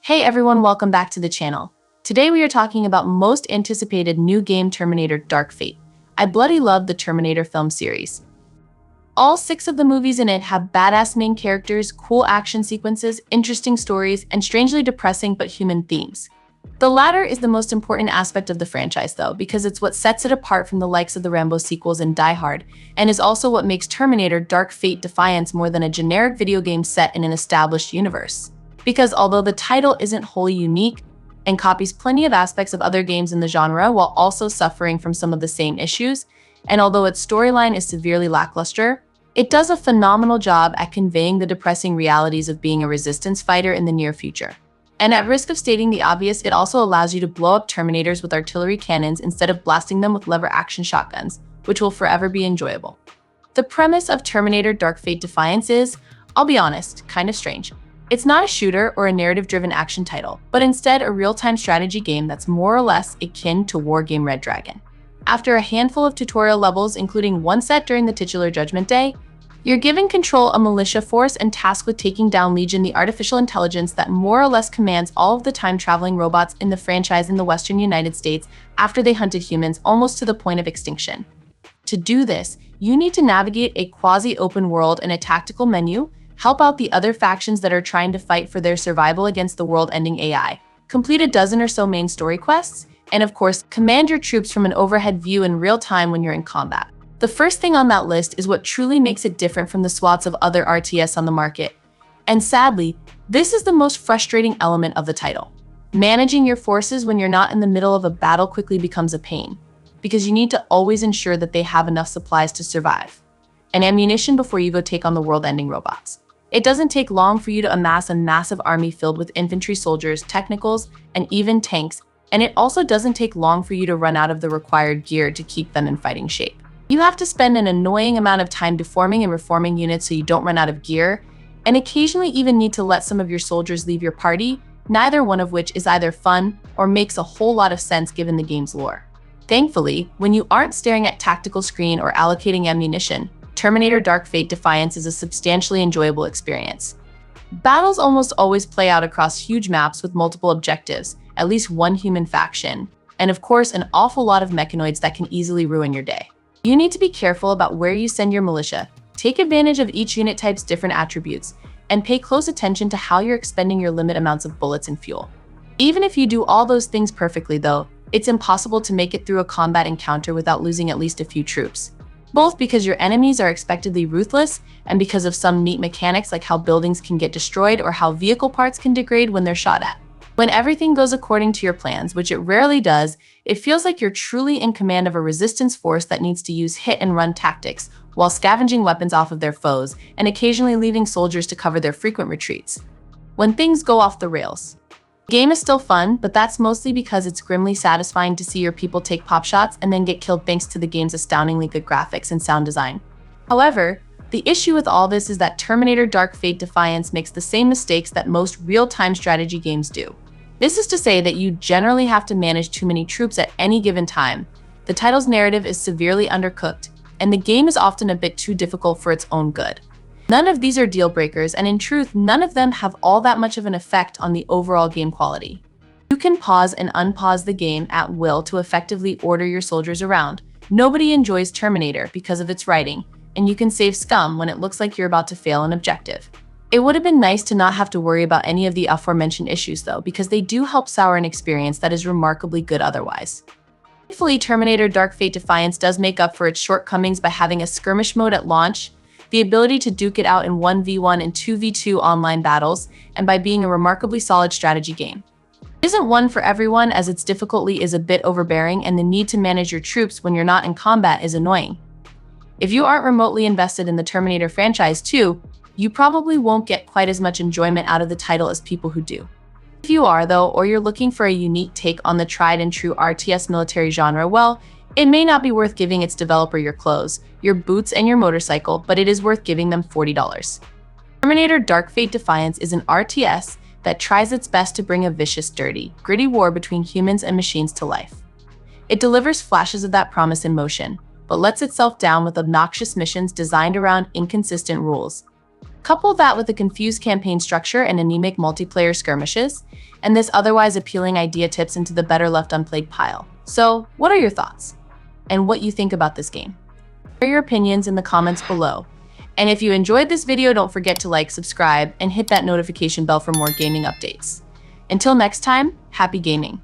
Hey everyone, welcome back to the channel. Today we are talking about most anticipated new game Terminator Dark Fate. I bloody love the Terminator film series. All 6 of the movies in it have badass main characters, cool action sequences, interesting stories, and strangely depressing but human themes. The latter is the most important aspect of the franchise though, because it's what sets it apart from the likes of the Rambo sequels and Die Hard, and is also what makes Terminator Dark Fate Defiance more than a generic video game set in an established universe. Because although the title isn't wholly unique and copies plenty of aspects of other games in the genre while also suffering from some of the same issues, and although its storyline is severely lackluster, it does a phenomenal job at conveying the depressing realities of being a resistance fighter in the near future. And at risk of stating the obvious, it also allows you to blow up Terminators with artillery cannons instead of blasting them with lever action shotguns, which will forever be enjoyable. The premise of Terminator Dark Fate Defiance is, I'll be honest, kind of strange. It's not a shooter or a narrative-driven action title, but instead a real-time strategy game that's more or less akin to Wargame Red Dragon. After a handful of tutorial levels, including one set during the titular Judgment Day, you're given control a militia force and tasked with taking down Legion, the artificial intelligence that more or less commands all of the time-traveling robots in the franchise in the western United States after they hunted humans almost to the point of extinction. To do this, you need to navigate a quasi-open world and a tactical menu, help out the other factions that are trying to fight for their survival against the world-ending AI, complete a dozen or so main story quests, and of course, command your troops from an overhead view in real time when you're in combat. The first thing on that list is what truly makes it different from the swaths of other RTS on the market. And sadly, this is the most frustrating element of the title. Managing your forces when you're not in the middle of a battle quickly becomes a pain, because you need to always ensure that they have enough supplies to survive, and ammunition before you go take on the world-ending robots. It doesn't take long for you to amass a massive army filled with infantry soldiers, technicals, and even tanks, and it also doesn't take long for you to run out of the required gear to keep them in fighting shape. You have to spend an annoying amount of time deforming and reforming units so you don't run out of gear, and occasionally even need to let some of your soldiers leave your party, neither one of which is either fun or makes a whole lot of sense given the game's lore. Thankfully, when you aren't staring at tactical screen or allocating ammunition, Terminator Dark Fate Defiance is a substantially enjoyable experience. Battles almost always play out across huge maps with multiple objectives, at least one human faction, and of course an awful lot of mechanoids that can easily ruin your day. You need to be careful about where you send your militia, take advantage of each unit type's different attributes, and pay close attention to how you're expending your limit amounts of bullets and fuel. Even if you do all those things perfectly though, it's impossible to make it through a combat encounter without losing at least a few troops. Both because your enemies are expectedly ruthless and because of some neat mechanics like how buildings can get destroyed or how vehicle parts can degrade when they're shot at. When everything goes according to your plans, which it rarely does, it feels like you're truly in command of a resistance force that needs to use hit-and-run tactics while scavenging weapons off of their foes and occasionally leaving soldiers to cover their frequent retreats. When things go off the rails. The game is still fun, but that's mostly because it's grimly satisfying to see your people take pop shots and then get killed thanks to the game's astoundingly good graphics and sound design. However, the issue with all this is that Terminator Dark Fate Defiance makes the same mistakes that most real-time strategy games do. This is to say that you generally have to manage too many troops at any given time, the title's narrative is severely undercooked, and the game is often a bit too difficult for its own good. None of these are deal breakers, and in truth, none of them have all that much of an effect on the overall game quality. You can pause and unpause the game at will to effectively order your soldiers around. Nobody enjoys Terminator because of its writing, and you can save scum when it looks like you're about to fail an objective. It would have been nice to not have to worry about any of the aforementioned issues though, because they do help sour an experience that is remarkably good otherwise. Thankfully, Terminator Dark Fate Defiance does make up for its shortcomings by having a skirmish mode at launch, the ability to duke it out in 1v1 and 2v2 online battles, and by being a remarkably solid strategy game. It isn't one for everyone as its difficulty is a bit overbearing and the need to manage your troops when you're not in combat is annoying. If you aren't remotely invested in the Terminator franchise too, you probably won't get quite as much enjoyment out of the title as people who do. If you are though, or you're looking for a unique take on the tried and true RTS military genre, well, it may not be worth giving its developer your clothes, your boots, and your motorcycle, but it is worth giving them $40. Terminator Dark Fate Defiance is an RTS that tries its best to bring a vicious, dirty, gritty war between humans and machines to life. It delivers flashes of that promise in motion, but lets itself down with obnoxious missions designed around inconsistent rules. Couple that with a confused campaign structure and anemic multiplayer skirmishes, and this otherwise appealing idea tips into the better left unplayed pile. So, what are your thoughts? And what you think about this game? Share your opinions in the comments below. And if you enjoyed this video, don't forget to like, subscribe, and hit that notification bell for more gaming updates. Until next time, happy gaming!